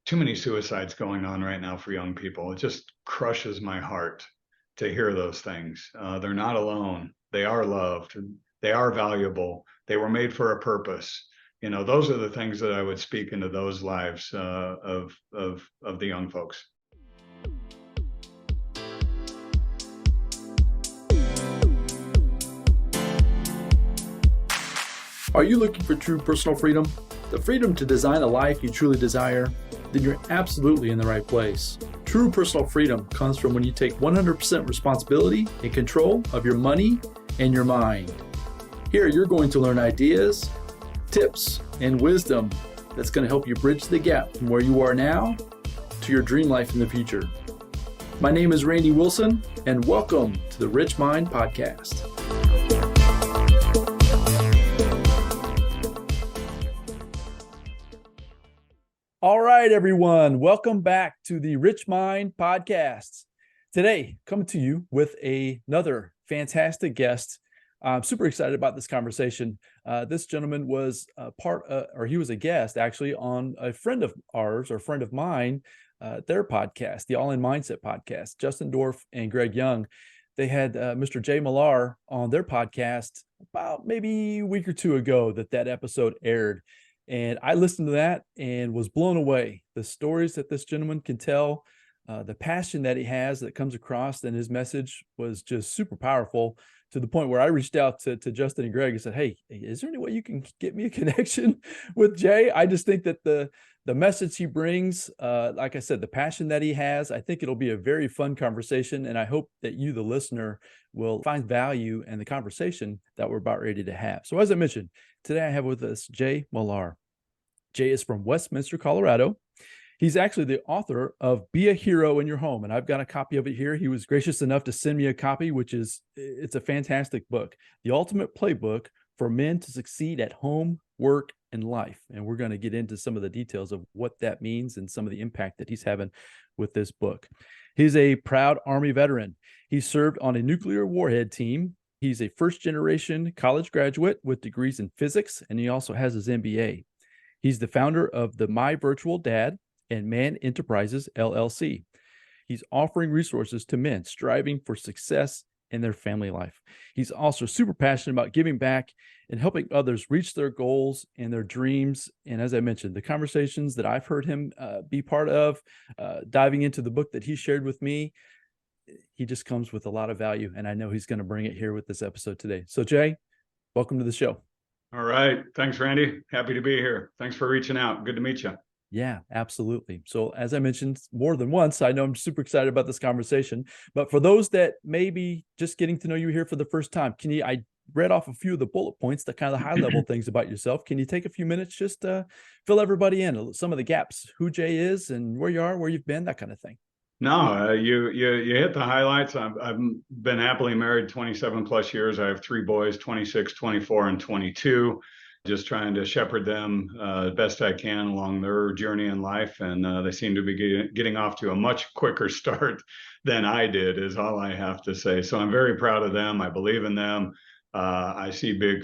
too many suicides going on right now for young people. It just crushes my heart to hear those things. They're not alone. They are loved. They are valuable. They were made for a purpose. Those are the things that I would speak into those lives of the young folks. Are you looking for true personal freedom? The freedom to design a life you truly desire? Then you're absolutely in the right place. True personal freedom comes from when you take 100% responsibility and control of your money and your mind. Here, you're going to learn ideas, tips, and wisdom that's going to help you bridge the gap from where you are now to your dream life in the future. My name is Randy Wilson, and welcome to the RichMind Podcast. All right, everyone. Welcome back to the RichMind Podcast. Today, coming to you with another fantastic guest. I'm super excited about this conversation. This gentleman was he was a guest actually on a friend of ours or friend of mine, their podcast, the All In Mindset podcast. Justin Dorff and Greg Young. They had Mr. Jay Millar on their podcast about maybe a week or two ago that episode aired. And I listened to that and was blown away. The stories that this gentleman can tell, the passion that he has that comes across, and his message was just super powerful to the point where I reached out to Justin and Greg and said, hey, is there any way you can get me a connection with Jay? I just think that the message he brings, like I said, the passion that he has, I think it'll be a very fun conversation. And I hope that you, the listener, will find value in the conversation that we're about ready to have. So as I mentioned, today I have with us Jay Millar. Jay is from Westminster, Colorado. He's actually the author of Be a Hero in Your Home, and I've got a copy of it here. He was gracious enough to send me a copy, it's a fantastic book, the ultimate playbook for men to succeed at home, work, and life. And we're going to get into some of the details of what that means and some of the impact that he's having with this book. He's a proud Army veteran. He served on a nuclear warhead team. He's a first-generation college graduate with degrees in physics, and he also has his MBA. He's the founder of the My Virtual Dad and Man Enterprises, LLC. He's offering resources to men striving for success in their family life. He's also super passionate about giving back and helping others reach their goals and their dreams. And as I mentioned, the conversations that I've heard him be part of, diving into the book that he shared with me, he just comes with a lot of value, and I know he's going to bring it here with this episode today. So Jay, welcome to the show. All right. Thanks, Randy. Happy to be here. Thanks for reaching out. Good to meet you. Yeah, absolutely. So as I mentioned more than once, I know I'm super excited about this conversation, but for those that may be just getting to know you here for the first time, I read off a few of the bullet points, the kind of high level things about yourself. Can you take a few minutes just to fill everybody in, some of the gaps, who Jay is and where you are, where you've been, that kind of thing? No, you hit the highlights. I've been happily married 27 plus years. I have 3 boys, 26, 24, and 22. Just trying to shepherd them best I can along their journey in life. And they seem to be getting off to a much quicker start than I did, is all I have to say. So I'm very proud of them. I believe in them. I see big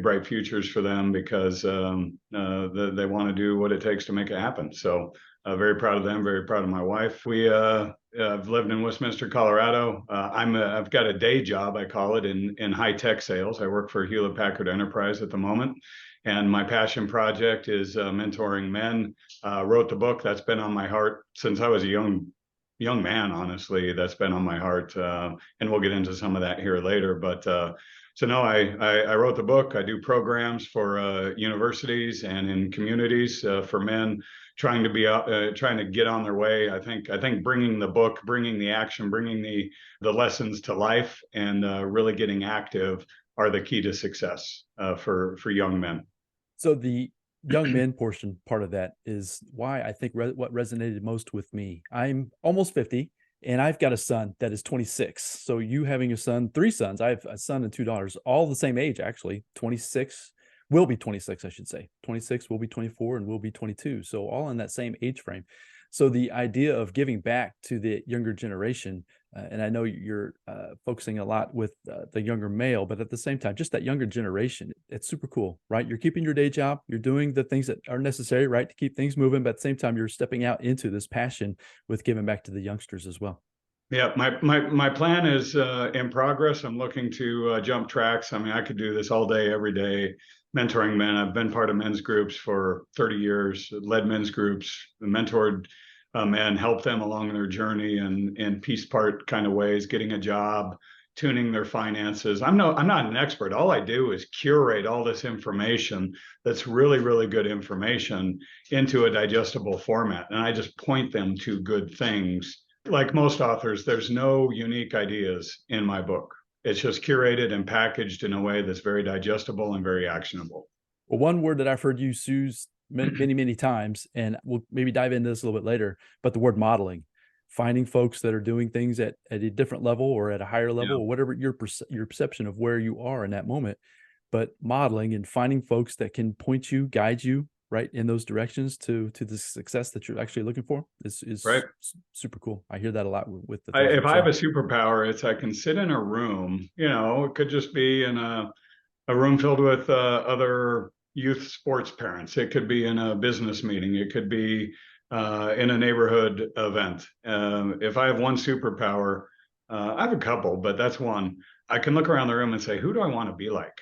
bright futures for them because they want to do what it takes to make it happen. So very proud of them, very proud of my wife. I've lived in Westminster, Colorado. I've got a day job, I call it, in high-tech sales. I work for Hewlett Packard Enterprise at the moment. And my passion project is mentoring men. Wrote the book. That's been on my heart since I was a young man, honestly. That's been on my heart. And we'll get into some of that here later. But I wrote the book. I do programs for universities and in communities for men trying to get on their way. I think bringing the book, bringing the action, bringing the lessons to life, and really getting active are the key to success for young men. So the young men part of that is why I think what resonated most with me. I'm almost 50 and I've got a son that is 26. So you having a son, 3 sons, I have a son and 2 daughters, all the same age, actually. 26 will be 26, I should say. 26 will be 24 and will be 22. So all in that same age frame. So the idea of giving back to the younger generation, And I know you're focusing a lot with the younger male, but at the same time, just that younger generation, it's super cool, right? You're keeping your day job, you're doing the things that are necessary, right, to keep things moving, but at the same time, you're stepping out into this passion with giving back to the youngsters as well. Yeah, my plan is in progress. I'm looking to jump tracks. I mean, I could do this all day, every day, mentoring men. I've been part of men's groups for 30 years, led men's groups, mentored men, helped them along their journey in piece part kind of ways, getting a job, tuning their finances. I'm not an expert. All I do is curate all this information that's really, really good information into a digestible format, and I just point them to good things. Like most authors, there's no unique ideas in my book. It's just curated and packaged in a way that's very digestible and very actionable. Well, one word that I've heard you use many, many times, and we'll maybe dive into this a little bit later, but the word modeling, finding folks that are doing things at a different level or at a higher level, or whatever your perception of where you are in that moment, but modeling and finding folks that can point you, guide you, right, in those directions to the success that you're actually looking for is right. Super cool. I hear that a lot with the if I have a superpower, it's I can sit in a room, it could just be in a room filled with other youth sports parents. It could be in a business meeting. It could be in a neighborhood event. If I have one superpower, I have a couple, but that's one. I can look around the room and say, who do I want to be like?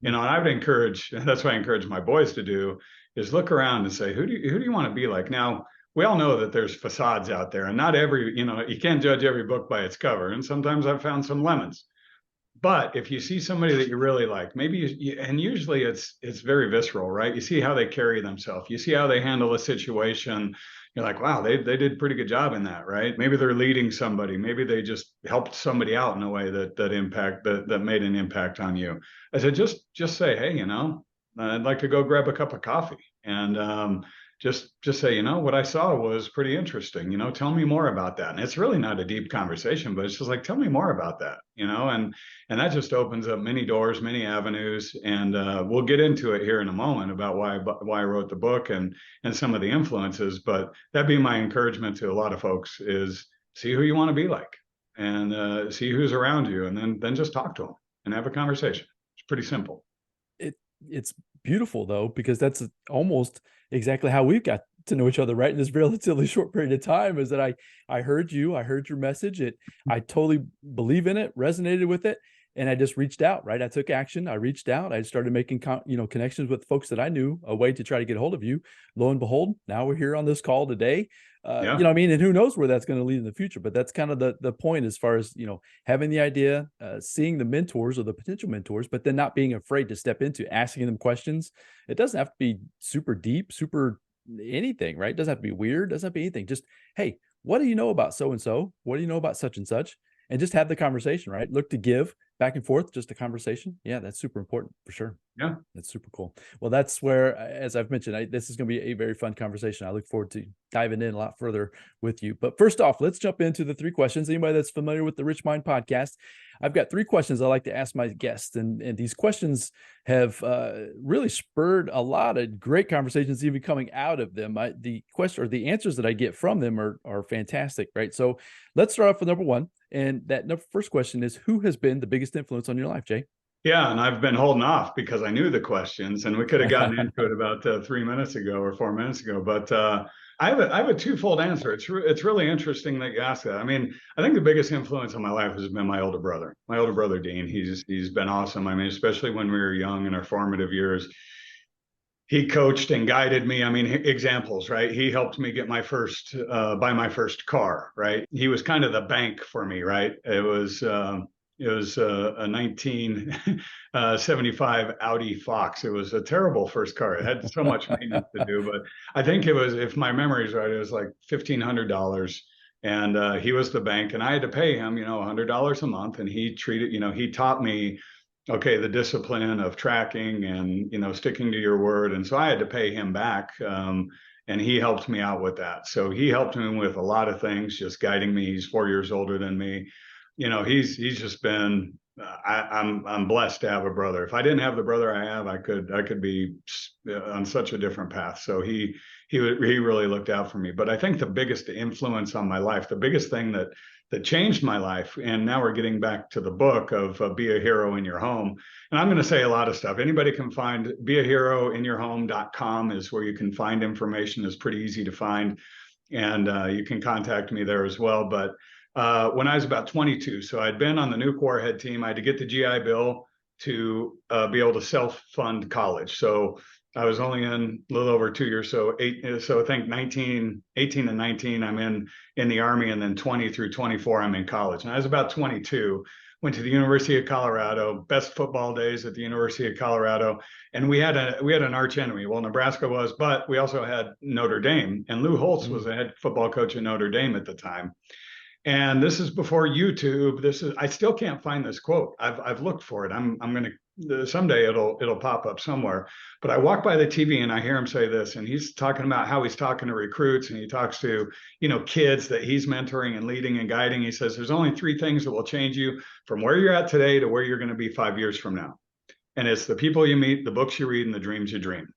And I would encourage, that's what I encourage my boys to do, is look around and say, who do you want to be like? Now, we all know that there's facades out there, and not every, you can't judge every book by its cover. And sometimes I've found some lemons. But if you see somebody that you really like, maybe and usually it's very visceral, right? You see how they carry themselves. You see how they handle a situation. You're like, wow, they did a pretty good job in that, right? Maybe they're leading somebody. Maybe they just helped somebody out in a way that made an impact on you. I said, just say, hey, I'd like to go grab a cup of coffee, and just say, what I saw was pretty interesting. Tell me more about that. And it's really not a deep conversation, but it's just like, tell me more about that. And that just opens up many doors, many avenues. And we'll get into it here in a moment about why I wrote the book and some of the influences. But that'd be my encouragement to a lot of folks is see who you want to be like, and see who's around you, and then just talk to them and have a conversation. It's pretty simple. It's beautiful though, because that's almost exactly how we've got to know each other, right, in this relatively short period of time. Is that I heard your message, I totally believe in it, resonated with it, and I just reached out, right? I took action. I reached out. I started making connections with folks that I knew, a way to try to get a hold of you. Lo and behold, now we're here on this call today. Yeah. And who knows where that's going to lead in the future, but that's kind of the point, as far as, having the idea, seeing the mentors or the potential mentors, but then not being afraid to step into asking them questions. It doesn't have to be super deep, super anything, right? It doesn't have to be weird. It doesn't have to be anything. Just, hey, what do you know about so-and-so? What do you know about such and such? And just have the conversation, right? Look to give back and forth, just a conversation. Yeah, that's super important for sure. Yeah. That's super cool. Well, that's where, as I've mentioned, this is going to be a very fun conversation. I look forward to diving in a lot further with you. But first off, let's jump into the 3 questions. Anybody that's familiar with the RichMind podcast, I've got 3 questions I like to ask my guests. And these questions have really spurred a lot of great conversations even coming out of them. The answers that I get from them are fantastic, right? So let's start off with number 1. And that first question is, who has been the biggest influence on your life, Jay? Yeah, and I've been holding off because I knew the questions, and we could have gotten into it about 3 minutes ago or 4 minutes ago. But I have a twofold answer. It's really interesting that you ask that. I mean, I think the biggest influence on my life has been my older brother. My older brother, Dean. He's been awesome. I mean, especially when we were young in our formative years. He coached and guided me. I mean, examples, right? He helped me get buy my first car, right? He was kind of the bank for me, right? It was a 1975 Audi Fox. It was a terrible first car. It had so much maintenance to do, but I think it was, if my memory is right, it was like $1,500. And he was the bank, and I had to pay him, $100 a month. And he taught me, okay, the discipline of tracking and, sticking to your word. And so I had to pay him back. And he helped me out with that. So he helped me with a lot of things, just guiding me. He's 4 years older than me. He's just been I'm blessed to have a brother. If I didn't have the brother I have, I could be on such a different path. So he really looked out for me. But I think the biggest influence on my life, the biggest thing that changed my life, and now we're getting back to the book of Be a Hero in Your Home. And I'm going to say a lot of stuff. Anybody can find beaheroinyourhome.com is where you can find information. It's pretty easy to find. And you can contact me there as well. But when I was about 22, so I'd been on the nuke warhead team. I had to get the GI Bill to be able to self-fund college. So I was only in a little over 2 years. So I think 18 and 19, I'm in the Army, and then 20 through 24, I'm in college. And I was about 22, went to the University of Colorado, best football days at the University of Colorado. And we had an arch enemy. Well, Nebraska was, but we also had Notre Dame. And Lou Holtz was the head football coach at Notre Dame at the time. And this is before YouTube. I still can't find this quote. I've looked for it. I'm going to someday it'll pop up somewhere. But I walk by the TV and I hear him say this, and he's talking about how he's talking to recruits, and he talks to, kids that he's mentoring and leading and guiding. He says, there's only 3 things that will change you from where you're at today to where you're going to be 5 years from now. And it's the people you meet, the books you read, and the dreams you dream.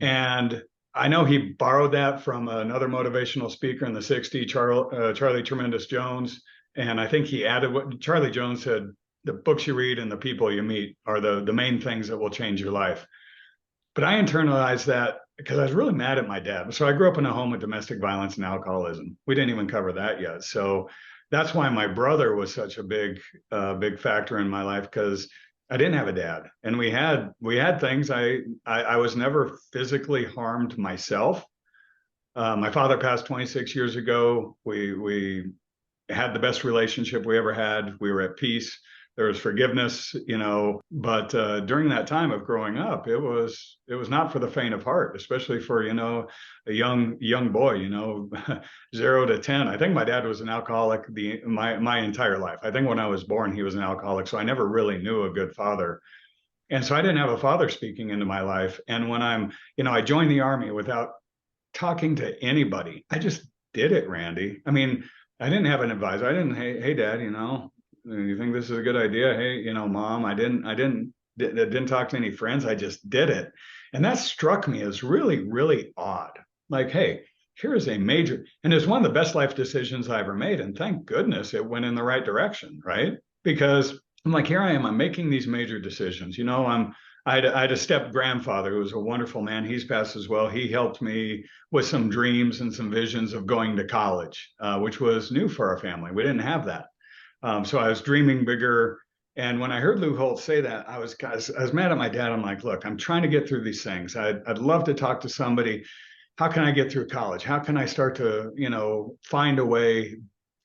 And I know he borrowed that from another motivational speaker in the 60s, Charlie Tremendous Jones. And I think he added what Charlie Jones said, the books you read and the people you meet are the main things that will change your life. But I internalized that because I was really mad at my dad. So I grew up in a home with domestic violence and alcoholism. We didn't even cover that yet. So that's why my brother was such a big factor in my life, because I didn't have a dad, and we had things. I was never physically harmed myself. My father passed 26 years ago. We had the best relationship we ever had. We were at peace. There was forgiveness, but during that time of growing up, it was not for the faint of heart, especially for, a young boy, 0 to 10. I think my dad was an alcoholic my entire life. I think when I was born, he was an alcoholic. So I never really knew a good father. And so I didn't have a father speaking into my life. And when I joined the Army without talking to anybody, I just did it, Randy. I mean, I didn't have an advisor. I didn't, hey, Dad, you think this is a good idea? Hey, Mom, I didn't talk to any friends. I just did it. And that struck me as really, really odd. Like, hey, here is a major, and it's one of the best life decisions I ever made. And thank goodness it went in the right direction, right? Because I'm like, here I am, I'm making these major decisions. I had a step grandfather who was a wonderful man. He's passed as well. He helped me with some dreams and some visions of going to college, which was new for our family. We didn't have that. So I was dreaming bigger. And when I heard Lou Holtz say that, I was mad at my dad. I'm like, look, I'm trying to get through these things. I'd love to talk to somebody. How can I get through college? How can I start to, find a way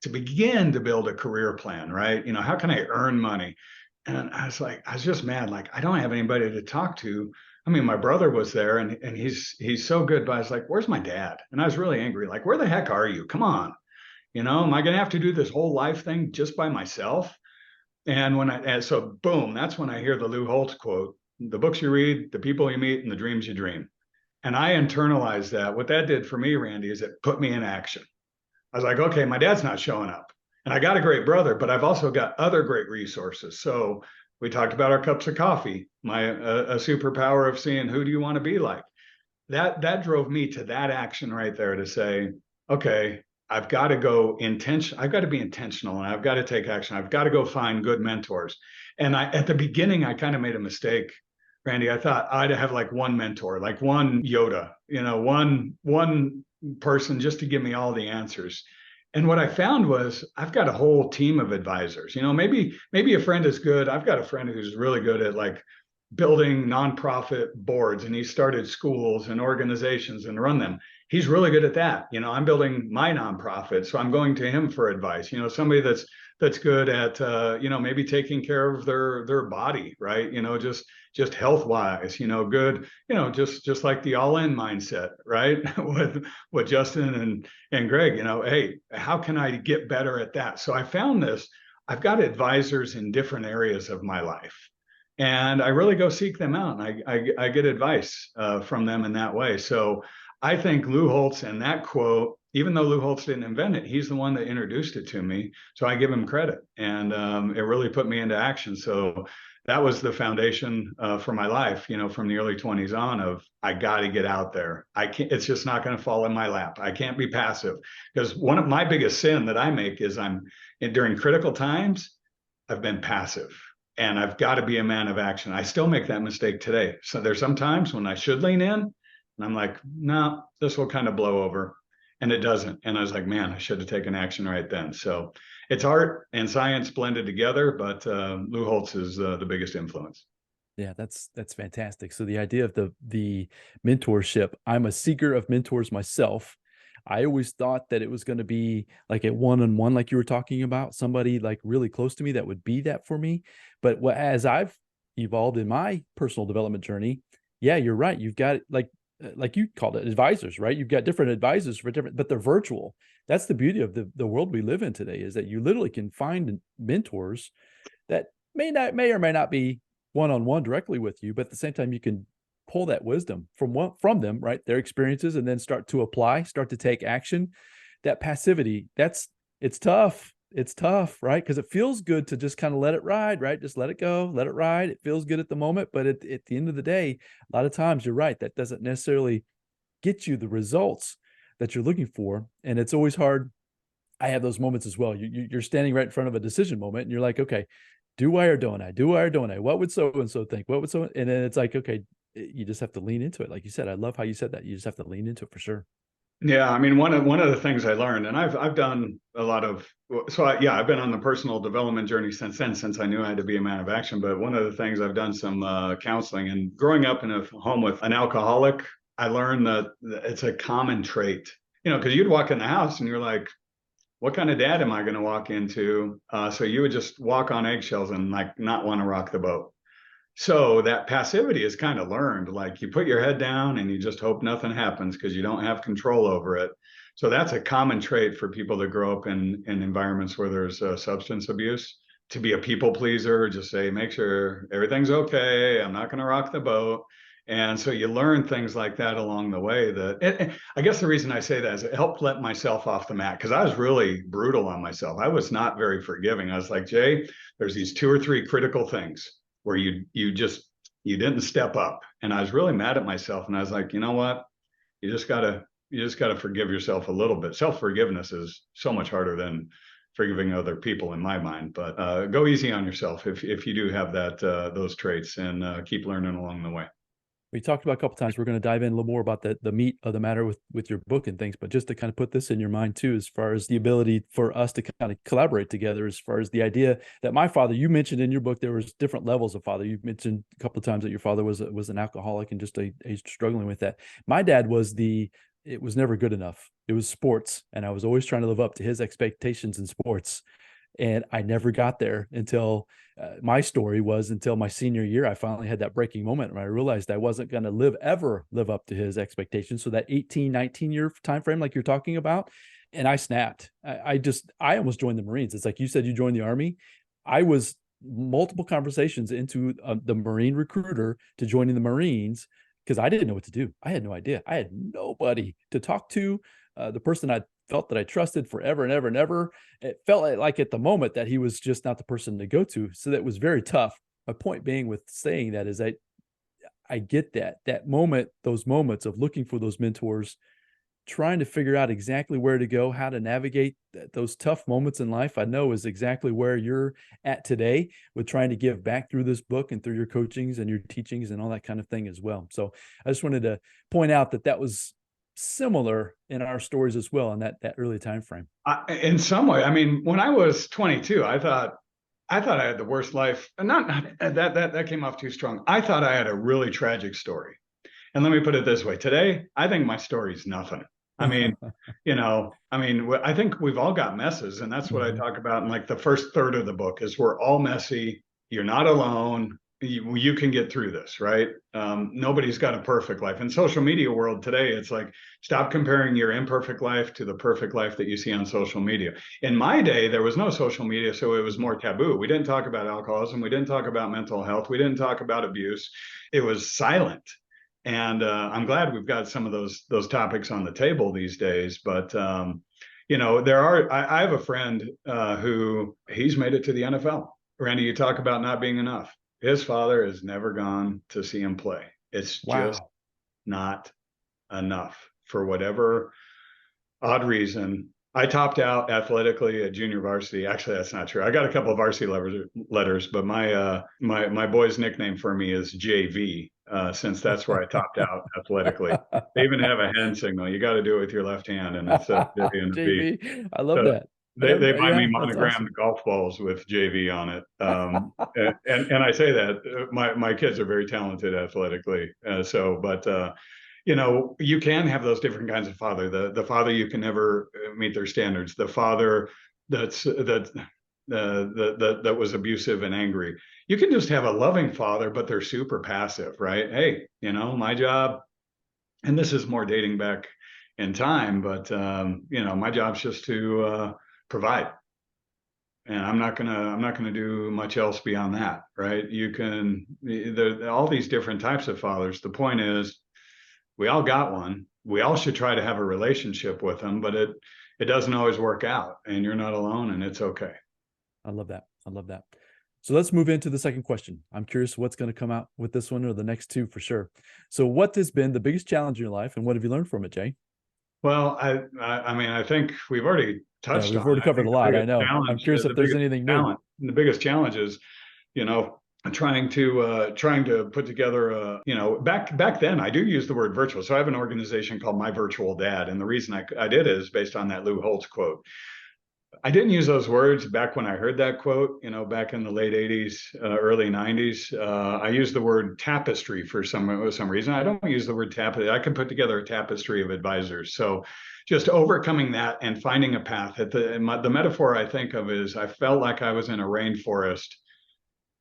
to begin to build a career plan, right? How can I earn money? And I was just mad. Like, I don't have anybody to talk to. I mean, my brother was there and he's so good, but I was like, where's my dad? And I was really angry. Like, where the heck are you? Come on. Am I going to have to do this whole life thing just by myself? And so boom, that's when I hear the Lou Holtz quote, the books you read, the people you meet, and the dreams you dream. And I internalized that. What that did for me, Randy, is it put me in action. I was like, okay, my dad's not showing up. And I got a great brother, but I've also got other great resources. So we talked about our cups of coffee, a superpower of seeing who do you want to be like. That drove me to that action right there to say, okay, I've got to I've got to be intentional, and I've got to take action. I've got to go find good mentors. And at the beginning, I kind of made a mistake, Randy. I thought I'd have like one mentor, like one Yoda, one person just to give me all the answers. And what I found was I've got a whole team of advisors. Maybe a friend is good. I've got a friend who's really good at like building nonprofit boards, and he started schools and organizations and run them. He's really good at that. I'm building my nonprofit, so I'm going to him for advice. Somebody that's good at maybe taking care of their body, right? Just health wise, good, just like the all-in mindset, right? with Justin and Greg, hey, how can I get better at that? So I found this. I've got advisors in different areas of my life, and I really go seek them out, and I get advice from them in that way. So I think Lou Holtz and that quote even though Lou Holtz didn't invent it, he's the one that introduced it to me. So I give him credit. And it really put me into action. So that was the foundation for my life, from the early 20s on of I got to get out there. I can't, it's just not going to fall in my lap. I can't be passive, because one of my biggest sin that I make is during critical times, I've been passive. And I've got to be a man of action. I still make that mistake today. So there's some times when I should lean in and I'm like, no, this will kind of blow over. And it doesn't. And I was like, man, I should have taken action right then. So it's art and science blended together, but Lou Holtz is the biggest influence. Yeah, that's fantastic. So the idea of the mentorship, I'm a seeker of mentors myself. I always thought that it was going to be like a one-on-one, like you were talking about, somebody like really close to me that would be that for me. But as I've evolved in my personal development journey, yeah, you're right. You've got like you called it advisors, right? You've got different advisors for different, but they're virtual. That's the beauty of the world we live in today, is that you literally can find mentors that may or may not be one-on-one directly with you, but at the same time, you can pull that wisdom from them, right? Their experiences, and then start to take action. That passivity, it's tough. It's tough, right? Because it feels good to just kind of let it ride, right? Just let it go, let it ride. It feels good at the moment, but at the end of the day, a lot of times you're right, that doesn't necessarily get you the results that you're looking for. And it's always hard. I have those moments as well. You're standing right in front of a decision moment and you're like, okay, do I or don't I? Do I or don't I? What would so-and-so think? What would so? And then it's like, okay, you just have to lean into it. Like you said, I love how you said that. You just have to lean into it for sure. Yeah, I mean, one of the things I learned, and I've done a lot of, I've been on the personal development journey since then, since I knew I had to be a man of action. But one of the things, I've done some counseling, and growing up in a home with an alcoholic, I learned that it's a common trait, because you'd walk in the house and you're like, what kind of dad am I going to walk into? So you would just walk on eggshells and like not want to rock the boat. So that passivity is kind of learned. Like you put your head down and you just hope nothing happens because you don't have control over it. So that's a common trait for people that grow up in environments where there's substance abuse. To be a people pleaser, just say, make sure everything's okay. I'm not going to rock the boat. And so you learn things like that along the way. I guess the reason I say that is it helped let myself off the mat, because I was really brutal on myself. I was not very forgiving. I was like, Jay, there's these 2 or 3 critical things where you didn't step up. And I was really mad at myself. And I was like, you know what? You just gotta forgive yourself a little bit. Self-forgiveness is so much harder than forgiving other people in my mind. But go easy on yourself if you do have those traits, and keep learning along the way. We talked about a couple of times. We're going to dive in a little more about the meat of the matter with your book and things, but just to kind of put this in your mind too, as far as the ability for us to kind of collaborate together, as far as the idea that my father, you mentioned in your book, there was different levels of father. You mentioned a couple of times that your father was an alcoholic and just a struggling with that. My dad it was never good enough. It was sports. And I was always trying to live up to his expectations in sports. And I never got there until my story was until my senior year. I finally had that breaking moment when I realized I wasn't going to ever live up to his expectations. So that 18, 19 year time frame, like you're talking about, and I snapped. I almost joined the Marines. It's like you said, you joined the Army. I was multiple conversations into the Marine recruiter to joining the Marines because I didn't know what to do. I had no idea. I had nobody to talk to. The person I felt that I trusted forever and ever and ever, it felt like at the moment that he was just not the person to go to. So that was very tough. My point being with saying that is I get that moment, those moments of looking for those mentors, trying to figure out exactly where to go, how to navigate those tough moments in life. I know is exactly where you're at today with trying to give back through this book and through your coachings and your teachings and all that kind of thing as well. So I just wanted to point out that was similar in our stories as well in that early time frame. In some way, I mean, when I was 22, I thought I had the worst life. Not that came off too strong. I thought I had a really tragic story. And let me put it this way: today, I think my story's nothing. I mean, I think we've all got messes, and that's what I talk about in like the first third of the book is we're all messy. You're not alone. You can get through this, right? Nobody's got a perfect life. In social media world today, it's like, stop comparing your imperfect life to the perfect life that you see on social media. In my day, there was no social media, so it was more taboo. We didn't talk about alcoholism. We didn't talk about mental health. We didn't talk about abuse. It was silent. And I'm glad we've got some of those topics on the table these days. But I have a friend who he's made it to the NFL. Randy, you talk about not being enough. His father has never gone to see him play. It's just Wow. not enough for whatever odd reason. I topped out athletically at junior varsity. Actually, that's not true. I got a couple of varsity letters, but my boy's nickname for me is JV, since that's where I topped out athletically. They even have a hand signal. You got to do it with your left hand, and it's a J and a V. JV, I love So that. they buy me That's monogrammed awesome. golf balls with JV on it. And I say that my kids are very talented athletically. You can have those different kinds of father. The father you can never meet their standards. The father that was abusive and angry. You can just have a loving father, but they're super passive, right? Hey, my job, and this is more dating back in time, but my job's just to provide, and I'm not gonna do much else beyond that, right? All these different types of fathers. The point is, we all got one. We all should try to have a relationship with them, but it doesn't always work out, and you're not alone, and it's okay. I love that. I love that. So let's move into the second question. I'm curious what's going to come out with this one or the next two for sure. So what has been the biggest challenge in your life and what have you learned from it, Jay? Well, I think we've already Yeah, touched we've on it. already I covered a think lot. I know. I'm curious if there's anything new. the biggest challenge is, you know, trying to put together back then I do use the word virtual. So I have an organization called My Virtual Dad, and the reason I did is based on that Lou Holtz quote. I didn't use those words back when I heard that quote, back in the late 80s, early 90s. I used the word tapestry for some reason. I don't use the word tapestry. I can put together a tapestry of advisors. So just overcoming that and finding a path. The metaphor I think of is I felt like I was in a rainforest,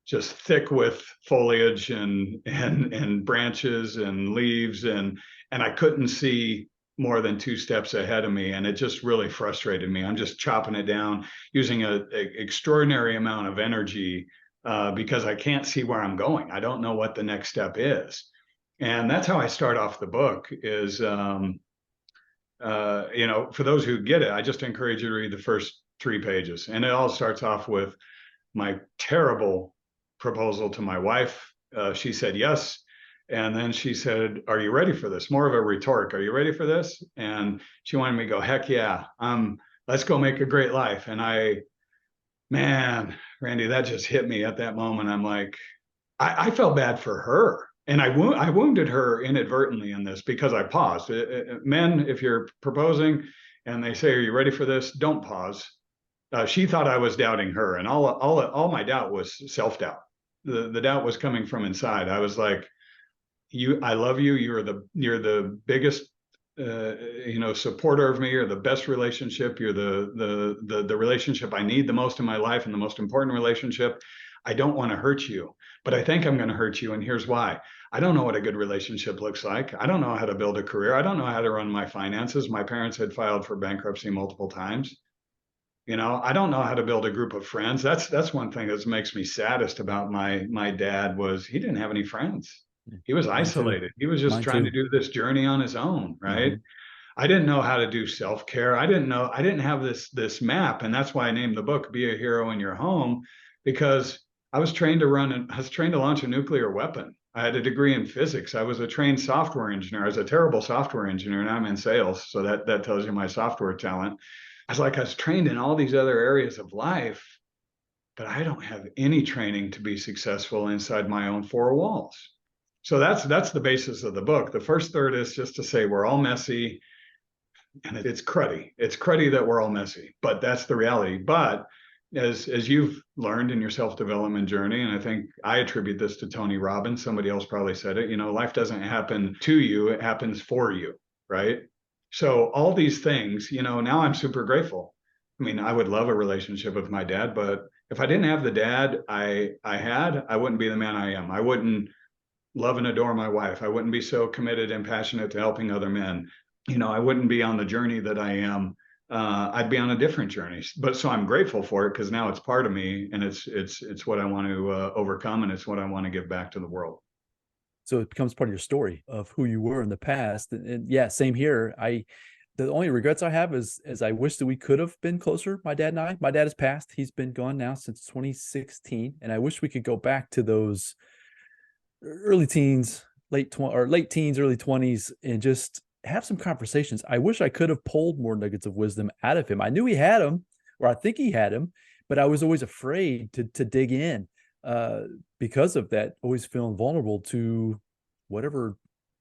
just thick with foliage and branches and leaves, and I couldn't see more than two steps ahead of me, and it just really frustrated me. I'm just chopping it down using an extraordinary amount of energy because I can't see where I'm going. I don't know what the next step is, and that's how I start off the book. Is for those who get it, I just encourage you to read the first 3 pages, and it all starts off with my terrible proposal to my wife. She said yes. And then she said, "Are you ready for this?" More of a rhetoric. "Are you ready for this?" And she wanted me to go, "Heck yeah. Let's go make a great life." And man, Randy, that just hit me at that moment. I'm like, I felt bad for her. And I wounded her inadvertently in this because I paused. Men, if you're proposing and they say, "Are you ready for this?" Don't pause. She thought I was doubting her, and all my doubt was self-doubt. The doubt was coming from inside. I was like, I love you. You're the biggest supporter of me. You're the best relationship. You're the relationship I need the most in my life, and the most important relationship. I don't want to hurt you, but I think I'm going to hurt you, and here's why. I don't know what a good relationship looks like. I don't know how to build a career. I don't know how to run my finances. My parents had filed for bankruptcy multiple times. I don't know how to build a group of friends. That's one thing that makes me saddest about my dad was he didn't have any friends. He was Mine too. isolated. He was just Mine trying to too. do this journey on his own, right? Mm-hmm. I didn't know how to do self-care. I didn't have this map, and that's why I named the book Be a Hero in Your Home, because I was trained to launch a nuclear weapon. I had a degree in physics. I was a trained software engineer. I was a terrible software engineer, and I'm in sales, so that tells you my software talent. I was trained in all these other areas of life, but I don't have any training to be successful inside my own four walls. So that's the basis of the book. The first third is just to say we're all messy, and it's cruddy. It's cruddy that we're all messy, but that's the reality. But as you've learned in your self-development journey, and I think I attribute this to Tony Robbins, somebody else probably said it, life doesn't happen to you, it happens for you, right? So all these things, now I'm super grateful. I mean, I would love a relationship with my dad, but if I didn't have the dad I wouldn't be the man I am. I wouldn't love and adore my wife. I wouldn't be so committed and passionate to helping other men. I wouldn't be on the journey that I am. I'd be on a different journey. But so I'm grateful for it because now it's part of me, and it's what I want to overcome, and it's what I want to give back to the world. So it becomes part of your story of who you were in the past. And yeah, same here. The only regrets I have is I wish that we could have been closer, my dad and I. My dad has passed. He's been gone now since 2016. And I wish we could go back to those early teens, late teens, early 20s, and just have some conversations. I wish I could have pulled more nuggets of wisdom out of him. I knew he had them, or I think he had them, but I was always afraid to dig in because of that, always feeling vulnerable to whatever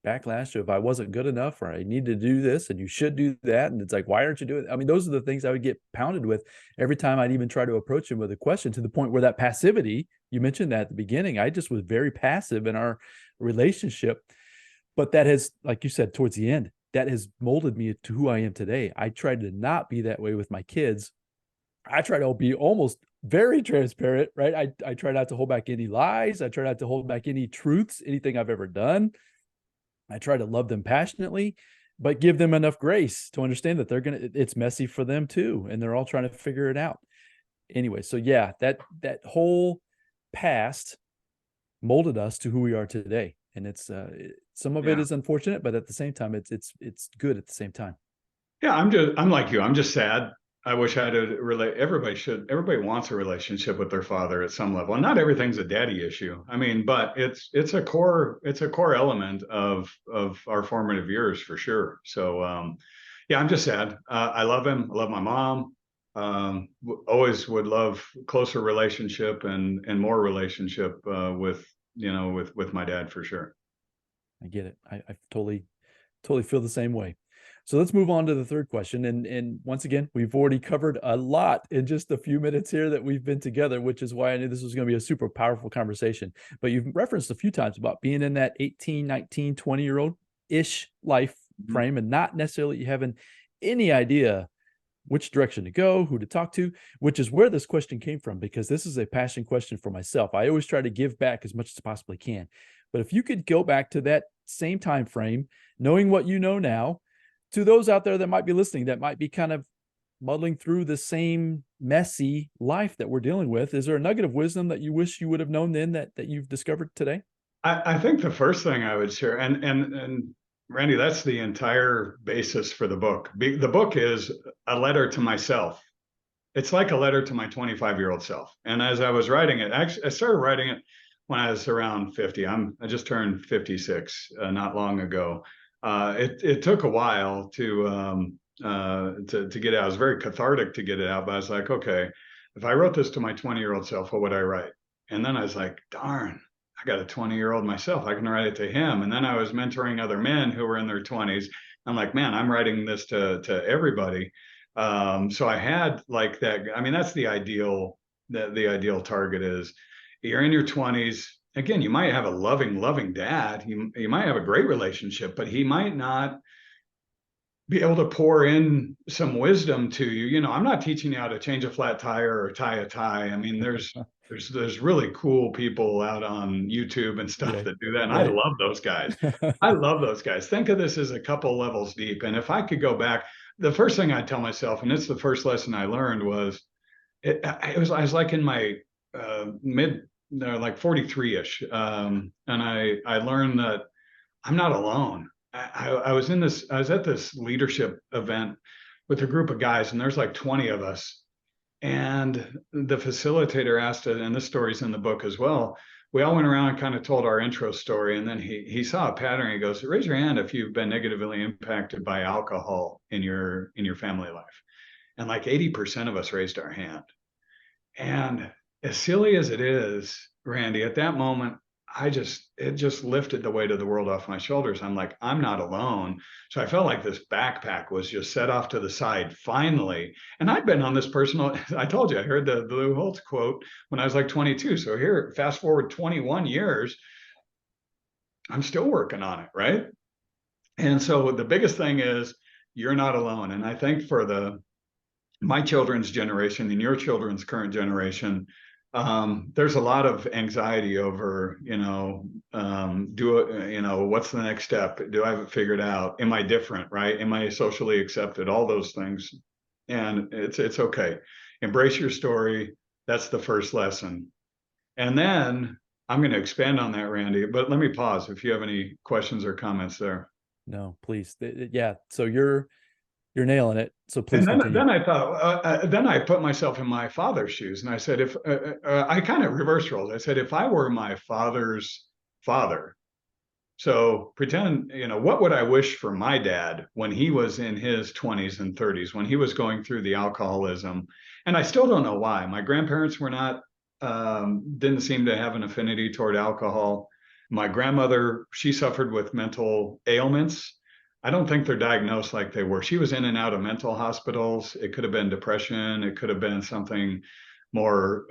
backlash of I wasn't good enough, or I need to do this and you should do that. And it's like, why aren't you doing it? I mean, those are the things I would get pounded with every time I'd even try to approach him with a question, to the point where that passivity, you mentioned that at the beginning, I just was very passive in our relationship. But that has, like you said, towards the end, that has molded me to who I am today. I tried to not be that way with my kids. I try to be almost very transparent, right? I try not to hold back any lies. I try not to hold back any truths, anything I've ever done. I try to love them passionately, but give them enough grace to understand that it's messy for them too. And they're all trying to figure it out. Anyway, so yeah, that whole past molded us to who we are today. And it's some of it is unfortunate, but at the same time, it's good at the same time. Yeah, I'm like you. I'm just sad. I wish I had a everybody wants a relationship with their father at some level. And not everything's a daddy issue. I mean, but it's a core element of our formative years for sure. So yeah, I'm just sad. I love him. I love my mom. Always would love closer relationship and more relationship with my dad for sure. I get it. I totally feel the same way. So let's move on to the third question. And once again, we've already covered a lot in just a few minutes here that we've been together, which is why I knew this was going to be a super powerful conversation. But you've referenced a few times about being in that 18, 19, 20-year-old-ish life frame and not necessarily having any idea which direction to go, who to talk to, which is where this question came from, because this is a passion question for myself. I always try to give back as much as I possibly can. But if you could go back to that same time frame, knowing what you know now, to those out there that might be listening, that might be kind of muddling through the same messy life that we're dealing with, is there a nugget of wisdom that you wish you would have known then that you've discovered today? I think the first thing I would share, and Randy, that's the entire basis for the book. The book is a letter to myself. It's like a letter to my 25-year-old self. And as I was writing it, actually, I started writing it when I was around 50. I just turned 56 not long ago. It took a while to get it out. It was very cathartic to get it out, but I was like, okay, if I wrote this to my 20-year-old self, what would I write? And then I was like, darn, I got a 20-year-old myself. I can write it to him. And then I was mentoring other men who were in their 20s. I'm like, man, I'm writing this to everybody. So I had like that. I mean, that's the ideal. The ideal target is you're in your 20s. Again, you might have a loving dad. You might have a great relationship, but he might not be able to pour in some wisdom to you. You know, I'm not teaching you how to change a flat tire or tie a tie. I mean, there's really cool people out on YouTube and stuff that do that. And I love those guys. I love those guys. Think of this as a couple levels deep. And if I could go back, the first thing I'd tell myself, and it's the first lesson I learned, was I was like in my like 43-ish. And I learned that I'm not alone. I was at this leadership event with a group of guys, and there's like 20 of us. And the facilitator asked it, and this story's in the book as well. We all went around and kind of told our intro story, and then he saw a pattern. He goes, raise your hand if you've been negatively impacted by alcohol in your family life. And like 80% of us raised our hand. And as silly as it is, Randy, at that moment, it just lifted the weight of the world off my shoulders. I'm like, I'm not alone. So I felt like this backpack was just set off to the side finally. And I'd been on this personal, I told you, I heard the Lou Holtz quote when I was like 22. So here, fast forward 21 years, I'm still working on it, right? And so the biggest thing is you're not alone. And I think for my children's generation and your children's current generation, there's a lot of anxiety over, what's the next step? Do I have it figured out? Am I different, right? Am I socially accepted? All those things. And it's okay. Embrace your story. That's the first lesson. And then I'm going to expand on that, Randy, but let me pause if you have any questions or comments there. No, please. Yeah. So you're nailing it. So please And continue. then I thought, then I put myself in my father's shoes, and I said, if I kind of reverse roles, I said, if I were my father's father, so pretend, what would I wish for my dad when he was in his 20s and 30s, when he was going through the alcoholism? And I still don't know why. My grandparents were not, didn't seem to have an affinity toward alcohol. My grandmother, she suffered with mental ailments. I don't think they're diagnosed like they were. She was in and out of mental hospitals. It could have been depression. It could have been something more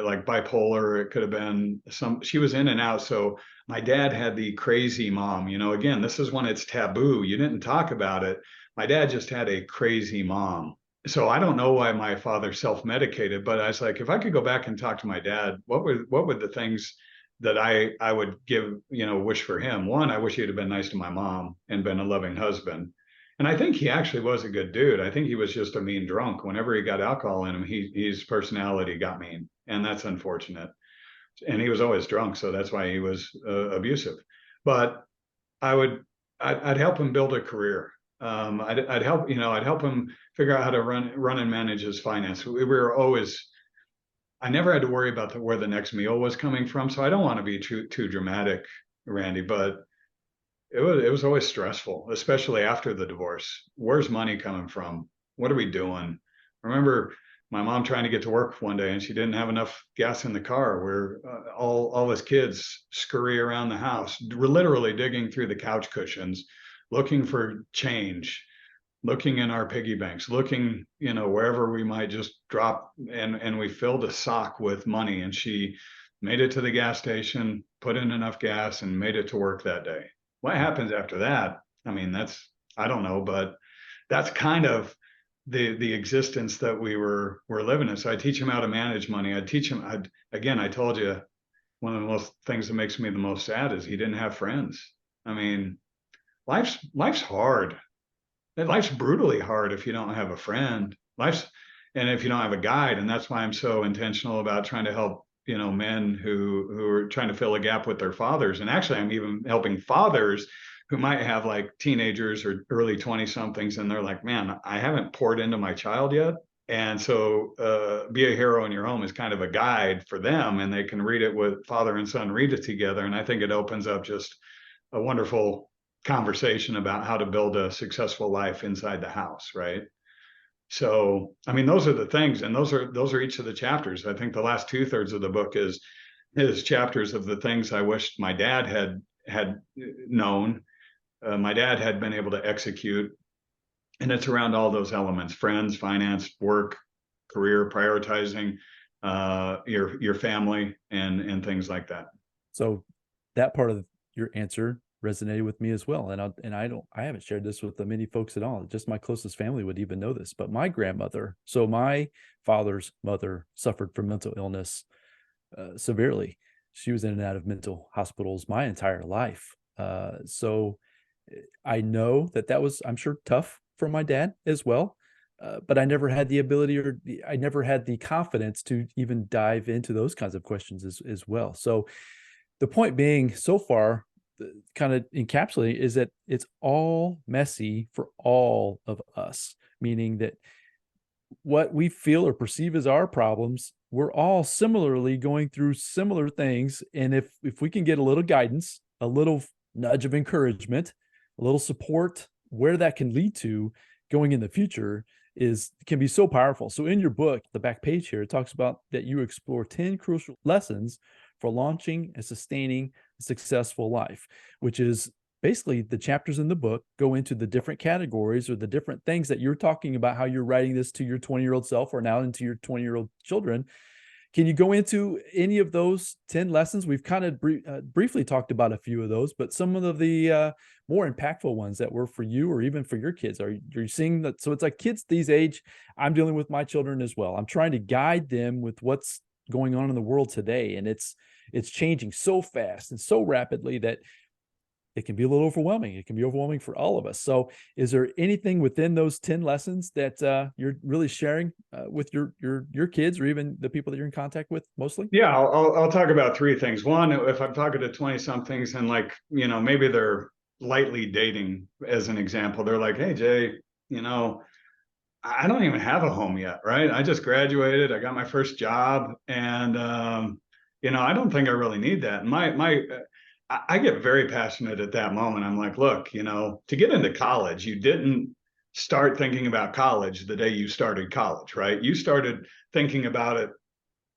like bipolar. It could have been she was in and out. So my dad had the crazy mom. Again, this is when it's taboo. You didn't talk about it. My dad just had a crazy mom. So I don't know why my father self-medicated, but I was like, if I could go back and talk to my dad, what would the things that I would give, wish for him? One, I wish he'd have been nice to my mom and been a loving husband. And I think he actually was a good dude. I think he was just a mean drunk. Whenever he got alcohol in him, his personality got mean, and that's unfortunate. And he was always drunk, so that's why he was abusive. But I'd help him build a career. I'd help him figure out how to run and manage his finance. I never had to worry about where the next meal was coming from. So I don't want to be too dramatic, Randy, but it was always stressful, especially after the divorce. Where's money coming from? What are we doing? I remember my mom trying to get to work one day and she didn't have enough gas in the car, where all his kids scurry around the house, literally digging through the couch cushions, looking for change, looking in our piggy banks, looking, wherever we might just drop, and we filled a sock with money, and she made it to the gas station, put in enough gas, and made it to work that day. What happens after that? I mean, I don't know, but that's kind of the existence that we were living in. So I teach him how to manage money. I teach him, I told you, one of the most things that makes me the most sad is he didn't have friends. I mean, life's hard. Life's brutally hard if you don't have a friend. And if you don't have a guide. And that's why I'm so intentional about trying to help, men who are trying to fill a gap with their fathers. And actually, I'm even helping fathers who might have like teenagers or early 20 somethings. And they're like, man, I haven't poured into my child yet. And so Be a Hero in Your Home is kind of a guide for them, and they can read it with father and son, read it together. And I think it opens up just a wonderful conversation about how to build a successful life inside the house, right? So, I mean, those are the things, and those are each of the chapters. I think the last 2/3 of the book is chapters of the things I wished my dad had known, my dad had been able to execute, and it's around all those elements: friends, finance, work, career, prioritizing your family, and things like that. So that part of your answer resonated with me as well. And I haven't shared this with many folks at all. Just my closest family would even know this, but my grandmother, so my father's mother, suffered from mental illness severely. She was in and out of mental hospitals my entire life. So I know that was, I'm sure, tough for my dad as well. But I never had the ability, I never had the confidence to even dive into those kinds of questions as well. So the point being, so far, kind of encapsulating, is that it's all messy for all of us, meaning that what we feel or perceive as our problems, we're all similarly going through similar things. And if we can get a little guidance, a little nudge of encouragement, a little support, where that can lead to going in the future can be so powerful. So in your book, the back page here, it talks about that you explore 10 crucial lessons for launching and sustaining a successful life, which is basically the chapters in the book go into the different categories or the different things that you're talking about, how you're writing this to your 20-year-old self or now into your 20-year-old children. Can you go into any of those 10 lessons? We've kind of briefly talked about a few of those, but some of the more impactful ones that were for you or even for your kids. Are you seeing that? So it's like kids these age, I'm dealing with my children as well. I'm trying to guide them with what's going on in the world today. And it's changing so fast and so rapidly that it can be a little overwhelming. It can be overwhelming for all of us. So is there anything within those 10 lessons that you're really sharing with your kids, or even the people that you're in contact with mostly? Yeah, I'll talk about three things. One, if I'm talking to 20 somethings and like, maybe they're lightly dating as an example, they're like, hey, Jay, I don't even have a home yet, right? I just graduated. I got my first job, and I don't think I really need that. And I get very passionate at that moment. I'm like, look, to get into college, you didn't start thinking about college the day you started college, right? You started thinking about it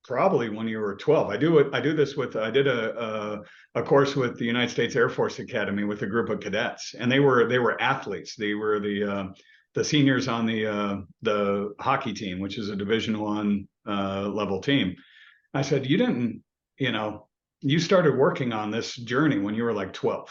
probably when you were 12. I did a course with the United States Air Force Academy with a group of cadets, and they were athletes. They were the seniors on the hockey team, which is a Division I level team. I said, you started working on this journey when you were like 12.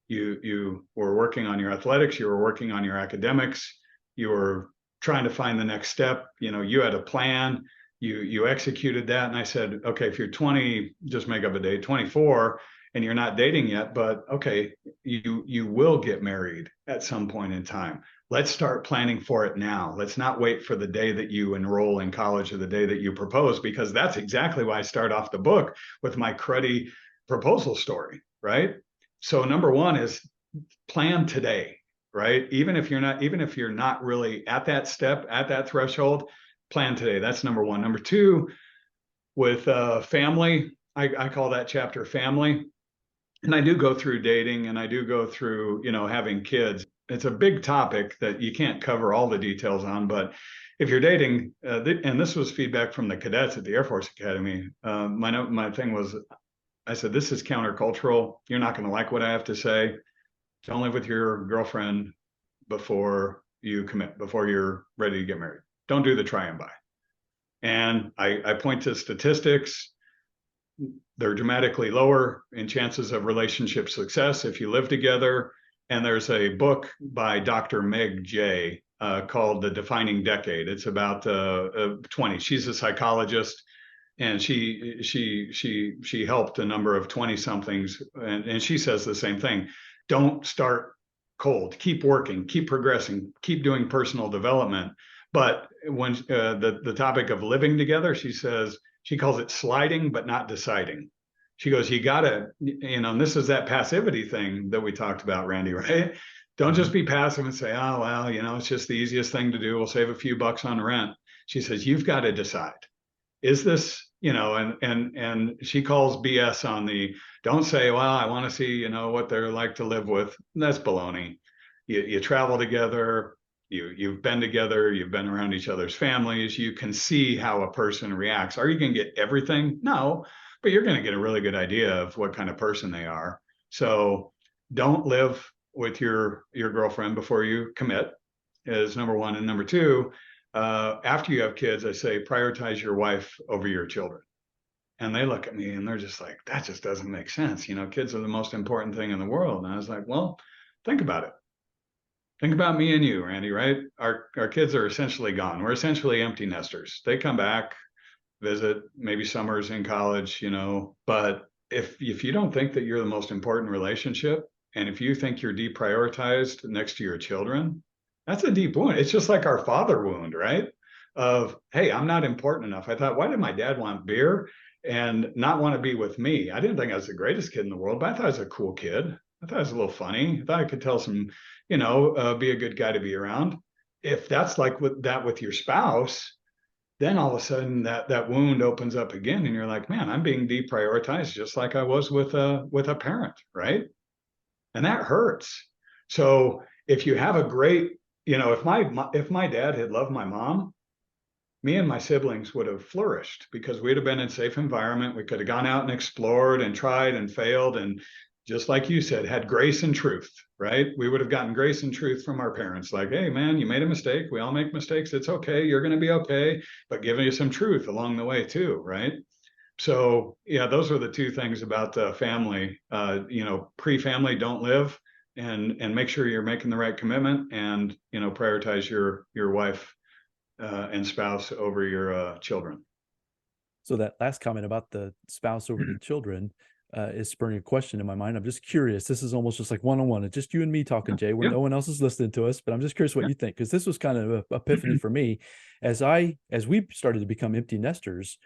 You were working on your athletics, you were working on your academics, you were trying to find the next step. You had a plan, you executed that. And I said, okay, if you're 20, just make up a date, 24, and you're not dating yet, but okay, you will get married at some point in time. Let's start planning for it now. Let's not wait for the day that you enroll in college or the day that you propose, because that's exactly why I start off the book with my cruddy proposal story, right? So number one is plan today, right? Even if you're not really at that step, at that threshold, plan today. That's number one. Number two, with family, I call that chapter family. And I do go through dating, and I do go through, having kids. It's a big topic that you can't cover all the details on, but if you're dating, and this was feedback from the cadets at the Air Force Academy, my thing was, I said, this is countercultural. You're not going to like what I have to say. Don't live with your girlfriend before you commit, before you're ready to get married. Don't do the try and buy. And I point to statistics. They're dramatically lower in chances of relationship success if you live together. And there's a book by Dr. Meg Jay called The Defining Decade. It's about 20. She's a psychologist, and she helped a number of 20 somethings, and she says the same thing. Don't start cold. Keep working, keep progressing, keep doing personal development. But when the topic of living together, she calls it sliding but not deciding. She goes, you gotta, and this is that passivity thing that we talked about, Randy, right? Don't just be passive and say, oh, well, it's just the easiest thing to do. We'll save a few bucks on rent. She says, you've got to decide. Is this, and she calls BS on the, don't say, well, I want to see, what they're like to live with. That's baloney. You travel together, you've been together, you've been around each other's families. You can see how a person reacts. Are you going to get everything? No, but you're going to get a really good idea of what kind of person they are. So don't live with your girlfriend before you commit, is number one. And number two, after you have kids, I say prioritize your wife over your children. And they look at me and they're just like, that just doesn't make sense. Kids are the most important thing in the world. And I was like, well, think about it. Think about me and you, Randy, right? Our kids are essentially gone. We're essentially empty nesters. They come back, visit, maybe summers in college, but if you don't think that you're the most important relationship, and if you think you're deprioritized next to your children, that's a deep wound. It's just like our father wound, right? Of, hey, I'm not important enough. I thought, why did my dad want beer and not want to be with me? I didn't think I was the greatest kid in the world, but I thought I was a cool kid. I thought I was a little funny. I thought I could tell some, be a good guy to be around. If that's like with your spouse, then all of a sudden that wound opens up again, and you're like, man, I'm being deprioritized just like I was with a parent, right? And that hurts. So if you have a great, if my dad had loved my mom, me and my siblings would have flourished because we'd have been in a safe environment. We could have gone out and explored and tried and failed, and just like you said, had grace and truth, right? We would have gotten grace and truth from our parents. Like, hey, man, you made a mistake. We all make mistakes. It's okay. You're going to be okay. But giving you some truth along the way too, right? So yeah, those are the two things about family. Pre-family, don't live, and make sure you're making the right commitment, and prioritize your wife and spouse over your children. So that last comment about the spouse over the children, is spurring a question in my mind. I'm just curious. This is almost just like one-on-one. It's just you and me talking, Jay, where no one else is listening to us. But I'm just curious what you think, because this was kind of an epiphany for me as we started to become empty nesters.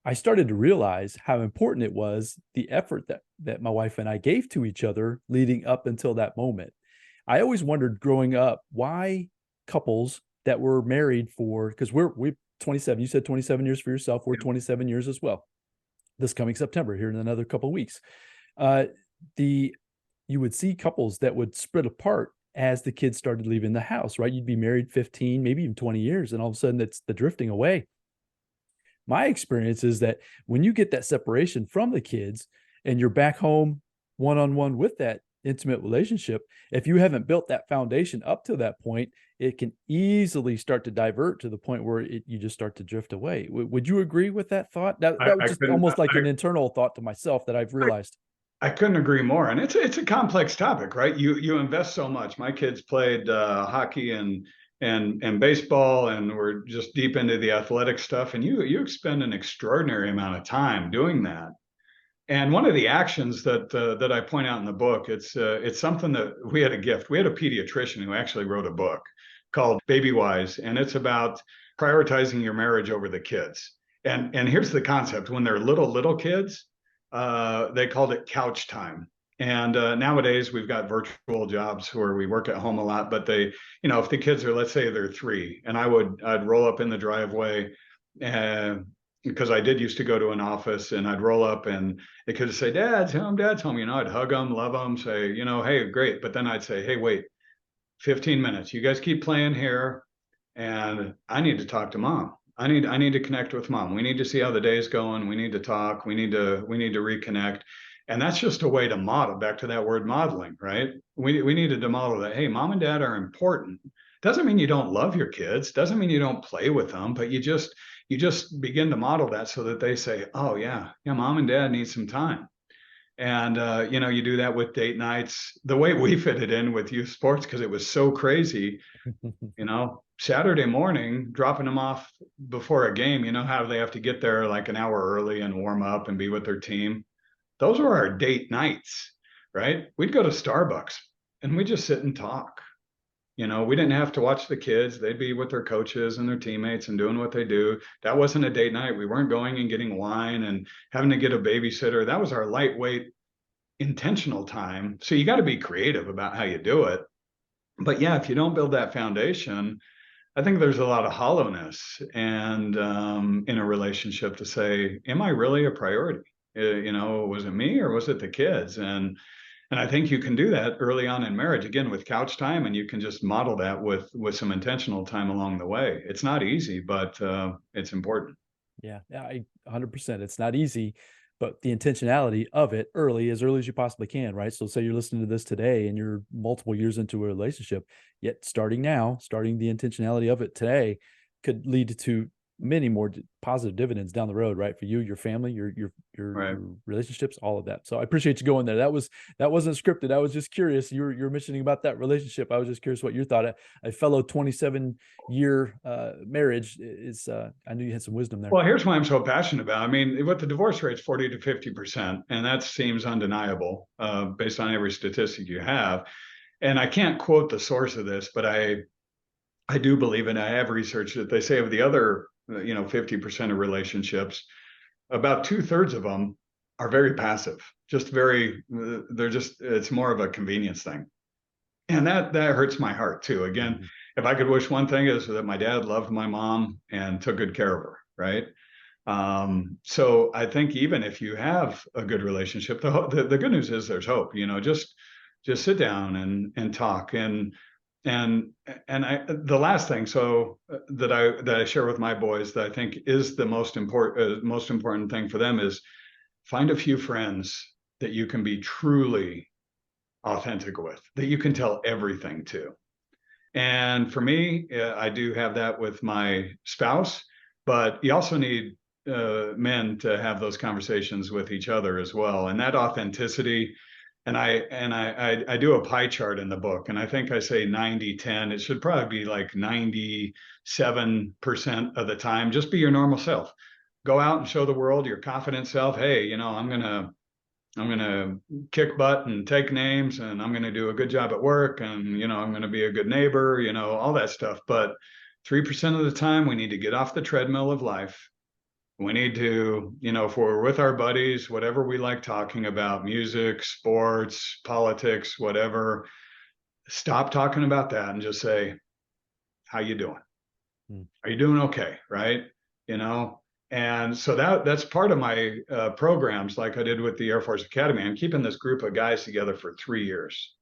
I started to realize how important it was, the effort that my wife and I gave to each other leading up until that moment. I always wondered growing up why couples that were married for, because we're 27, you said 27 years for yourself, we're 27 years as well. This coming September, here in another couple of weeks, you would see couples that would split apart as the kids started leaving the house, right? You'd be married 15, maybe even 20 years, and all of a sudden it's the drifting away. My experience is that when you get that separation from the kids and you're back home one-on-one with that intimate relationship, if you haven't built that foundation up to that point, it can easily start to divert to the point where you just start to drift away. Would you agree with that thought? That was just almost like an internal thought to myself that I've realized. I couldn't agree more. And it's a complex topic, right? You invest so much. My kids played hockey and baseball, and we're just deep into the athletic stuff. And you expend an extraordinary amount of time doing that. And one of the actions that I point out in the book, it's something that we had a gift. We had a pediatrician who actually wrote a book called Baby Wise, and it's about prioritizing your marriage over the kids. And here's the concept: when they're little kids, they called it couch time. And nowadays we've got virtual jobs where we work at home a lot. But they, if the kids are, let's say they're 3, and I'd roll up in the driveway and because I did used to go to an office, and I'd roll up and they could say, Dad's home, I'd hug them, love them, say, hey, great. But then I'd say, hey, wait, 15 minutes. You guys keep playing here, and I need to talk to Mom. I need to connect with Mom. We need to see how the day's going. We need to talk. We need to reconnect. And that's just a way to model, back to that word modeling, right? We needed to model that, hey, Mom and Dad are important. Doesn't mean you don't love your kids. Doesn't mean you don't play with them, but you just begin to model that so that they say, oh yeah, Mom and Dad need some time. And you do that with date nights. The way we fit it in with youth sports, because it was so crazy, Saturday morning, dropping them off before a game, how they have to get there like an hour early and warm up and be with their team. Those were our date nights, right? We'd go to Starbucks and we'd just sit and talk. We didn't have to watch the kids. They'd be with their coaches and their teammates and doing what they do. That wasn't a date night. We weren't going and getting wine and having to get a babysitter. That was our lightweight, intentional time. So you got to be creative about how you do it. But yeah, if you don't build that foundation, I think there's a lot of hollowness and in a relationship to say, am I really a priority? Was it me or was it the kids? And I think you can do that early on in marriage, again, with couch time, and you can just model that with some intentional time along the way. It's not easy, but it's important. Yeah, 100%. It's not easy, but the intentionality of it as early as you possibly can, right? So say you're listening to this today and you're multiple years into a relationship, yet starting the intentionality of it today could lead to many more positive dividends down the road, right? For you, your family, your Right. your relationships, all of that. So I appreciate you going there. That wasn't scripted. I was just curious. You're mentioning about that relationship. I was just curious what your thought. A fellow 27-year marriage is. I knew you had some wisdom there. Well, here's why I'm so passionate about. I mean, what the divorce rate's 40 to 50%, and that seems undeniable based on every statistic you have. And I can't quote the source of this, but I do believe, and I have researched it. They say of the other 50% of relationships, about 2/3 of them are very passive, it's more of a convenience thing. And that hurts my heart too. Again, if I could wish one thing, is that my dad loved my mom and took good care of her, right? So I think even if you have a good relationship, the good news is there's hope. Just sit down and talk. The last thing that I share with my boys that I think is the most important thing for them is find a few friends that you can be truly authentic with, that you can tell everything to. And for me, I do have that with my spouse, but you also need men to have those conversations with each other as well. And that authenticity. And I do a pie chart in the book, and I think I say 90-10. It should probably be like 97% of the time. Just be your normal self. Go out and show the world your confident self. Hey, I'm I'm going to kick butt and take names, and I'm going to do a good job at work, and, I'm going to be a good neighbor, all that stuff. But 3% of the time, we need to get off the treadmill of life. We need to, if we're with our buddies, whatever we like talking about, music, sports, politics, whatever, stop talking about that and just say, how you doing? Are you doing okay? Right? And so that's part of my programs, like I did with the Air Force Academy. I'm keeping this group of guys together for 3 years.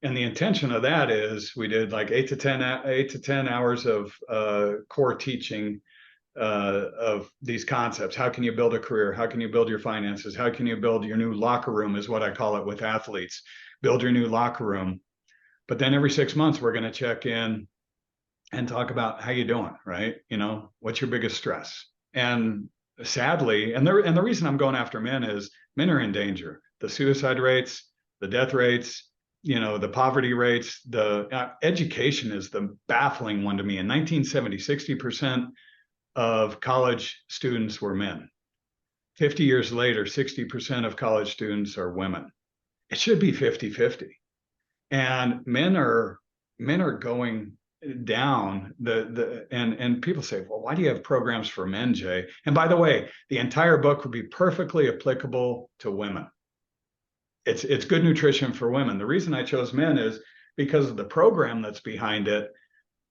And the intention of that is we did like 8 to 10 hours of core teaching of these concepts. How can you build a career? How can you build your finances? How can you build your new locker room, is what I call it with athletes. Build your new locker room. But then every 6 months, we're going to check in and talk about how you doing, right? What's your biggest stress? And sadly, and the reason I'm going after men is men are in danger. The suicide rates, the death rates, the poverty rates, the education is the baffling one to me. In 1970, 60% of college students were men. 50 years later, 60% of college students are women. It should be 50-50. And men are going down and people say, well, why do you have programs for men, Jay? And by the way, the entire book would be perfectly applicable to women. It's good nutrition for women. The reason I chose men is because of the program that's behind it.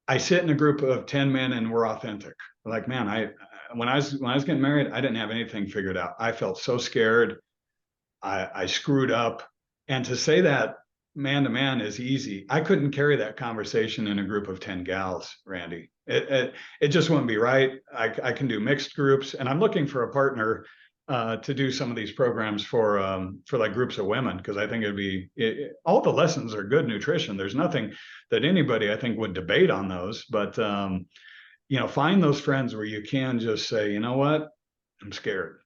I sit in a group of 10 men and we're authentic. Like, man, when I was getting married, I didn't have anything figured out. I felt so scared. I screwed up. And to say that man to man is easy. I couldn't carry that conversation in a group of 10 gals, Randy. It just wouldn't be right. I can do mixed groups, and I'm looking for a partner to do some of these programs for like groups of women, because I think all the lessons are good nutrition. There's nothing that anybody, I think, would debate on those, but find those friends where you can just say, you know what, I'm scared,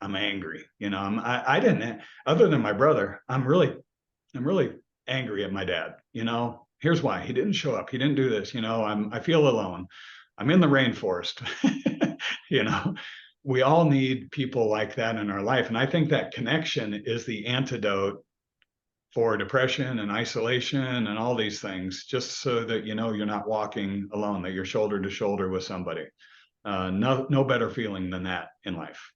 I'm angry. I didn't, other than my brother, I'm really angry at my dad. Here's why: he didn't show up. He didn't do this. I feel alone. I'm in the rainforest. We all need people like that in our life. And I think that connection is the antidote for depression and isolation and all these things, just so that, you're not walking alone, that you're shoulder to shoulder with somebody. No better feeling than that in life.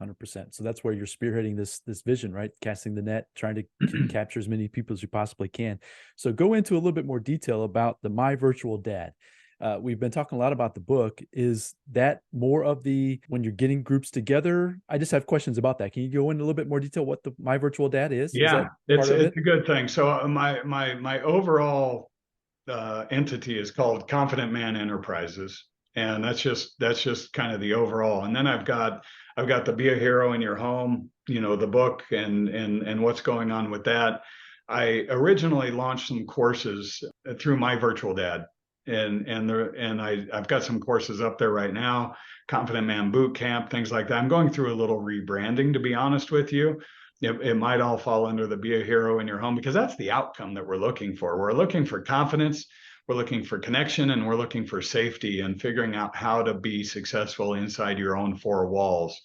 100%. So that's where you're spearheading this vision, right? Casting the net, trying to capture as many people as you possibly can. So go into a little bit more detail about the My Virtual Dad. We've been talking a lot about the book. Is that more of when you're getting groups together? I just have questions about that. Can you go into a little bit more detail what the My Virtual Dad is? Yeah, it's a good thing. So my overall entity is called Confident Man Enterprises. And that's just kind of the overall. And then I've got the Be a Hero in Your Home, the book and what's going on with that. I originally launched some courses through My Virtual Dad. I've got some courses up there right now, Confident Man Boot Camp, things like that. I'm going through a little rebranding, to be honest with you. It might all fall under the Be a Hero in Your Home, because that's the outcome that we're looking for. We're looking for confidence. We're looking for connection, and we're looking for safety and figuring out how to be successful inside your own four walls.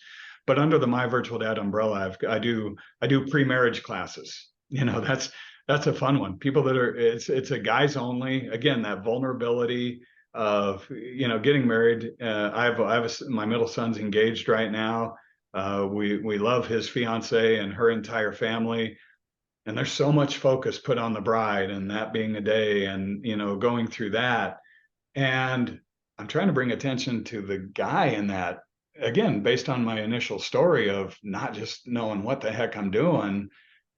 But under the My Virtual Dad umbrella, I do pre-marriage classes. That's a fun one. People that it's a guys only. Again, that vulnerability of getting married. My middle son's engaged right now. We love his fiance and her entire family. And there's so much focus put on the bride and that being a day and, going through that. And I'm trying to bring attention to the guy in that, again, based on my initial story of not just knowing what the heck I'm doing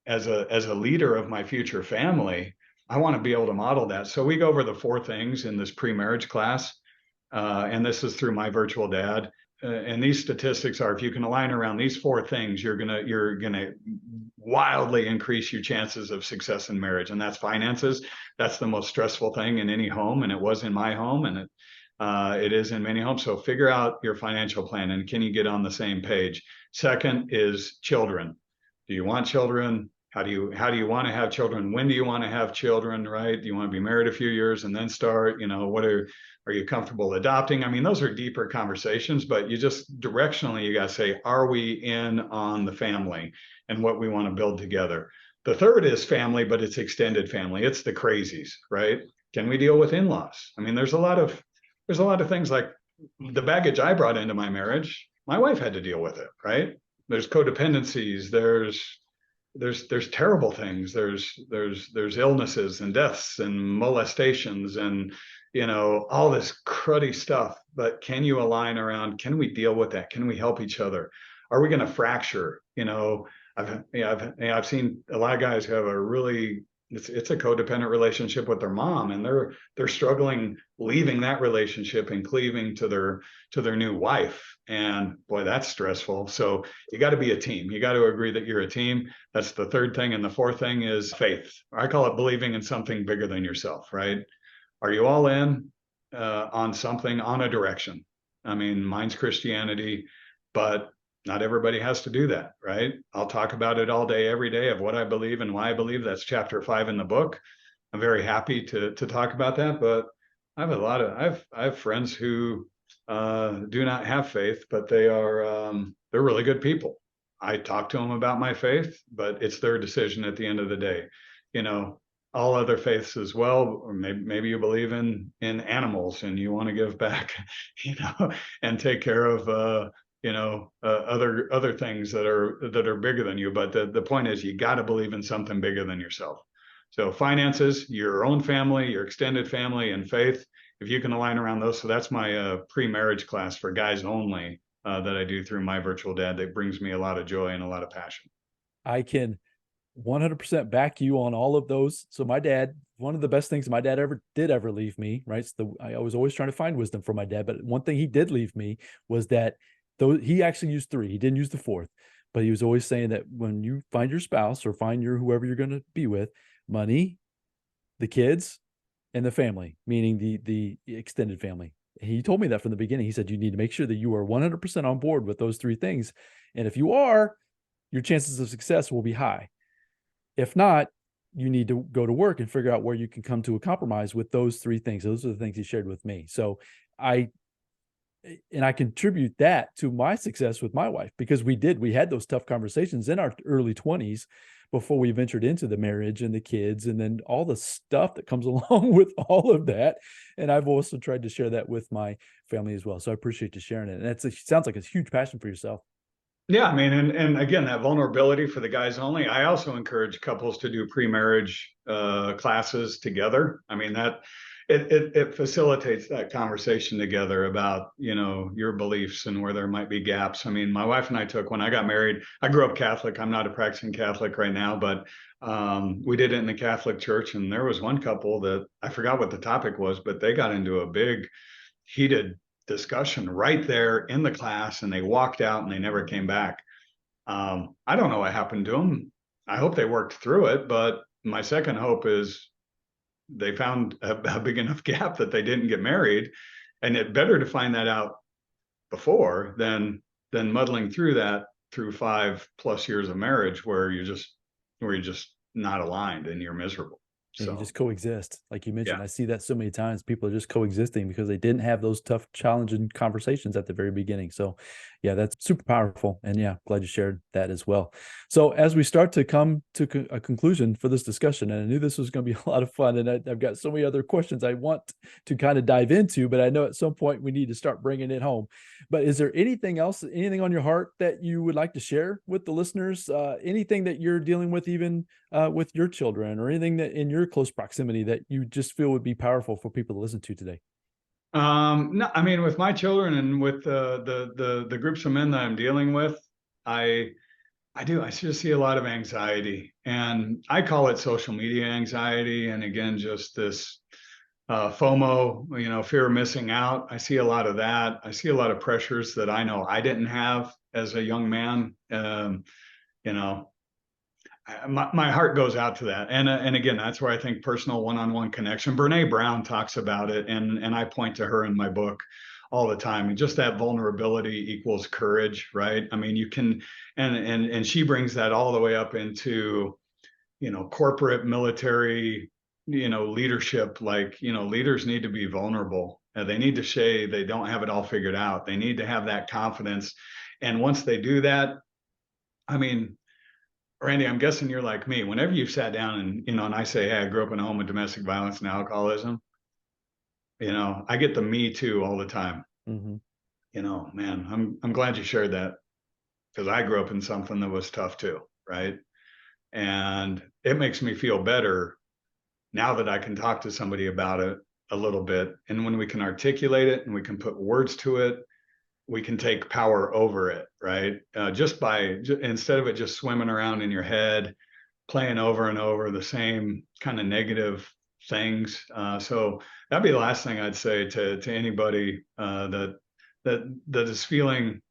as a leader of my future family. I want to be able to model that. So we go over the 4 things in this pre-marriage class. And this is through My Virtual Dad. And these statistics are, if you can align around these 4 things, you're gonna wildly increase your chances of success in marriage. And that's finances. That's the most stressful thing in any home, and it was in my home, and it is in many homes. So figure out your financial plan, and can you get on the same page? Second is children. Do you want children? How do you want to have children? When do you want to have children, right? Do you want to be married a few years and then start? What are you comfortable adopting? I mean, those are deeper conversations, but you just directionally, you got to say, are we in on the family and what we want to build together? The third is family, but it's extended family. It's the crazies, right? Can we deal with in-laws? I mean, there's a lot of things like the baggage I brought into my marriage. My wife had to deal with it, right? There's codependencies. There's terrible things. There's illnesses and deaths and molestations and all this cruddy stuff. But can you align around? Can we deal with that? Can we help each other? Are we going to fracture? I've seen a lot of guys who have a really it's a codependent relationship with their mom, and they're struggling leaving that relationship and cleaving to their new wife. And boy, that's stressful. So you got to be a team. You got to agree that you're a team. That's the third thing. And the fourth thing is faith. I call it believing in something bigger than yourself, right? Are you all in on something, on a direction? I mean, mine's Christianity, but not everybody has to do that, right? I'll talk about it all day, every day of what I believe and why I believe. That's chapter 5 in the book. I'm very happy to talk about that, but I have friends who do not have faith, but they're really good people. I talk to them about my faith, but it's their decision at the end of the day. All other faiths as well, or maybe you believe in animals and you want to give back, and take care of other things that are bigger than you. But the point is, you got to believe in something bigger than yourself. So finances, your own family, your extended family, and faith, if you can align around those. So that's my pre-marriage class for guys only that I do through My Virtual Dad. That brings me a lot of joy and a lot of passion. I can 100% back you on all of those. So my dad, one of the best things my dad ever leave me, right? I was always trying to find wisdom from my dad, but one thing he did leave me was that though he actually used 3, he didn't use the 4th, but he was always saying that when you find your spouse or find whoever you're going to be with, money, the kids, and the family, meaning the extended family. He told me that from the beginning. He said, you need to make sure that you are 100% on board with those 3 things. And if you are, your chances of success will be high. If not, you need to go to work and figure out where you can come to a compromise with those 3 things. Those are the things he shared with me. So I contribute that to my success with my wife, because we had those tough conversations in our early 20s before we ventured into the marriage and the kids and then all the stuff that comes along with all of that. And I've also tried to share that with my family as well. So I appreciate you sharing it. And it sounds like a huge passion for yourself. Yeah, I mean, and again, that vulnerability for the guys only. I also encourage couples to do pre-marriage classes together. I mean, that it facilitates that conversation together about your beliefs and where there might be gaps. I mean, my wife and I took, when I got married, I grew up Catholic. I'm not a practicing Catholic right now, but we did it in the Catholic church, and there was one couple that I forgot what the topic was, but they got into a big heated discussion right there in the class, and they walked out and they never came back. I don't know what happened to them. I hope they worked through it, but my second hope is they found a big enough gap that they didn't get married, and it's better to find that out before than muddling through that through 5+ years of marriage where you're just not aligned and you're miserable. So you just coexist. Like you mentioned, yeah. I see that so many times. People are just coexisting because they didn't have those tough, challenging conversations at the very beginning. So yeah, that's super powerful. And yeah, glad you shared that as well. So as we start to come to a conclusion for this discussion, and I knew this was going to be a lot of fun, and I've got so many other questions I want to kind of dive into, but I know at some point we need to start bringing it home. But is there anything else, anything on your heart that you would like to share with the listeners? Anything that you're dealing with, even with your children, or anything that in your close proximity that you just feel would be powerful for people to listen to today? No, I mean, with my children and with the groups of men that I'm dealing with, I just see a lot of anxiety, and I call it social media anxiety. And again, just this FOMO, fear of missing out. I see a lot of that. I see a lot of pressures that I know I didn't have as a young man. My heart goes out to that. And again, that's where I think personal one-on-one connection. Brene Brown talks about it, and I point to her in my book all the time. And just that vulnerability equals courage, right? I mean, you can, and she brings that all the way up into corporate military, leadership. Like, leaders need to be vulnerable. They need to say they don't have it all figured out. They need to have that confidence. And once they do that, I mean, Randy, I'm guessing you're like me. Whenever you've sat down and I say, hey, I grew up in a home of domestic violence and alcoholism, I get the me too all the time. Mm-hmm. Man, I'm glad you shared that, because I grew up in something that was tough too, right? And it makes me feel better now that I can talk to somebody about it a little bit. And when we can articulate it and we can put words to it, we can take power over it, right? Instead of it just swimming around in your head, playing over and over the same kind of negative things. So that'd be the last thing I'd say to anybody that is feeling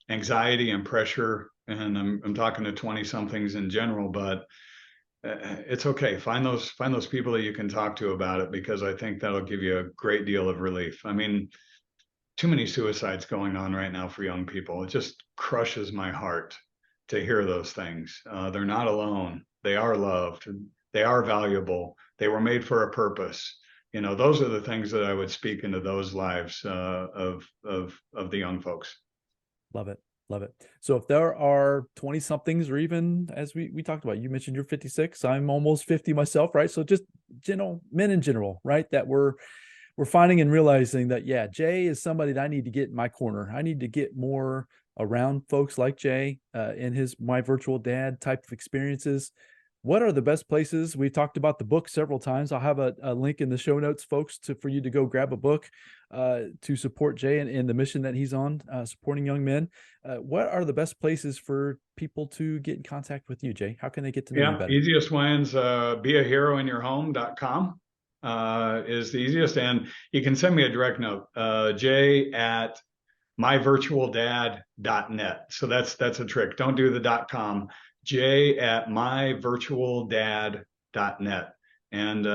anxiety and pressure. And I'm talking to 20 somethings in general, but it's okay. Find those people that you can talk to about it, because I think that'll give you a great deal of relief. I mean, too many suicides going on right now for young people. It just crushes my heart to hear those things. They're not alone. They are loved. They are valuable. They were made for a purpose. Those are the things that I would speak into those lives of the young folks. Love it. Love it. So if there are 20 somethings, or even as we talked about, you mentioned you're 56, I'm almost 50 myself, right? So just men in general, right? That we're finding and realizing that, yeah, Jay is somebody that I need to get in my corner. I need to get more around folks like Jay in his My Virtual Dad type of experiences. What are the best places? We've talked about the book several times. I'll have a link in the show notes, folks, for you to go grab a book to support Jay and the mission that he's on, supporting young men. What are the best places for people to get in contact with you, Jay? How can they get to know you better? Easiest one's beaheroinyourhome.com is the easiest. And you can send me a direct note, jay@myvirtualdad.net. So that's a trick. Don't do the .com. jay@myvirtualdad.net. And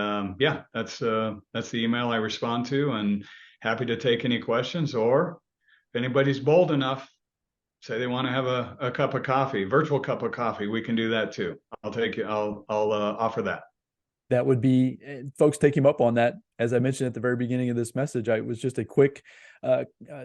that's the email I respond to, and happy to take any questions. Or if anybody's bold enough, say they want to have a cup of coffee, virtual cup of coffee, we can do that too. I'll offer that. That would be, folks, take him up on that. As I mentioned at the very beginning of this message, it was just a quick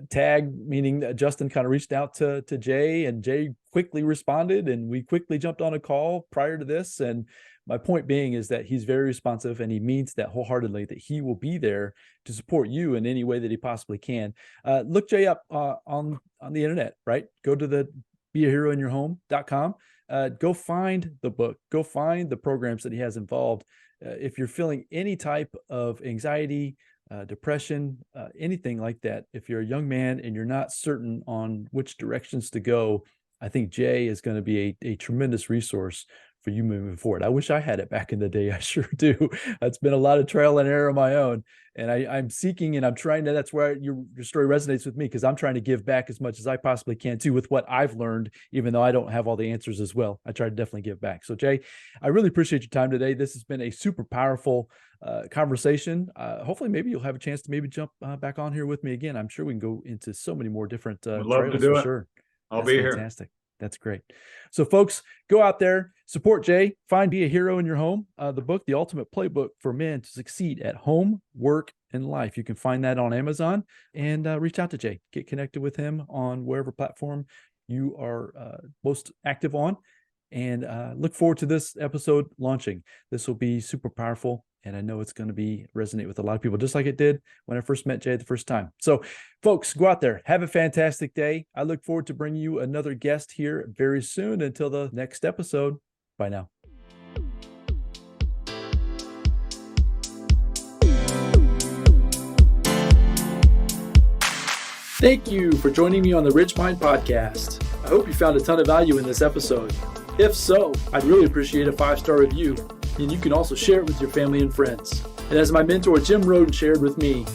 tag, meaning that Justin kind of reached out to Jay, and Jay quickly responded, and we quickly jumped on a call prior to this. And my point being is that he's very responsive, and he means that wholeheartedly, that he will be there to support you in any way that he possibly can. Look Jay up on the internet, right? Go to the beaheroinyourhome.com. Go find the book, go find the programs that he has involved. If you're feeling any type of anxiety, depression, anything like that, if you're a young man and you're not certain on which directions to go, I think Jay is going to be a tremendous resource for you moving forward. I wish I had it back in the day. I sure do. It's been a lot of trial and error of my own. And I'm seeking, and I'm trying to, that's where your story resonates with me, because I'm trying to give back as much as I possibly can too, with what I've learned, even though I don't have all the answers as well. I try to definitely give back. So Jay, I really appreciate your time today. This has been a super powerful conversation. Hopefully maybe you'll have a chance to maybe jump back on here with me again. I'm sure we can go into so many more different I'd love to do it. Sure. I'll be here. Fantastic. That's great. So folks, go out there, support Jay, Be a Hero in Your Home, the book, The Ultimate Playbook for Men to Succeed at Home, Work, and Life. You can find that on Amazon, and reach out to Jay. Get connected with him on wherever platform you are most active on, and look forward to this episode launching. This will be super powerful, and I know it's going to resonate with a lot of people, just like it did when I first met Jay the first time. So folks, go out there, have a fantastic day. I look forward to bringing you another guest here very soon. Until the next episode, bye now. Thank you for joining me on the RichMind Podcast. I hope you found a ton of value in this episode. If so, I'd really appreciate a 5-star review. And you can also share it with your family and friends. And as my mentor Jim Roden shared with me,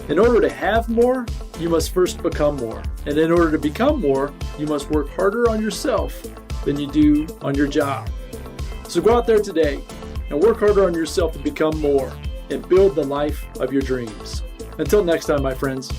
in order to have more, you must first become more. And in order to become more, you must work harder on yourself than you do on your job. So go out there today and work harder on yourself to become more and build the life of your dreams. Until next time, my friends.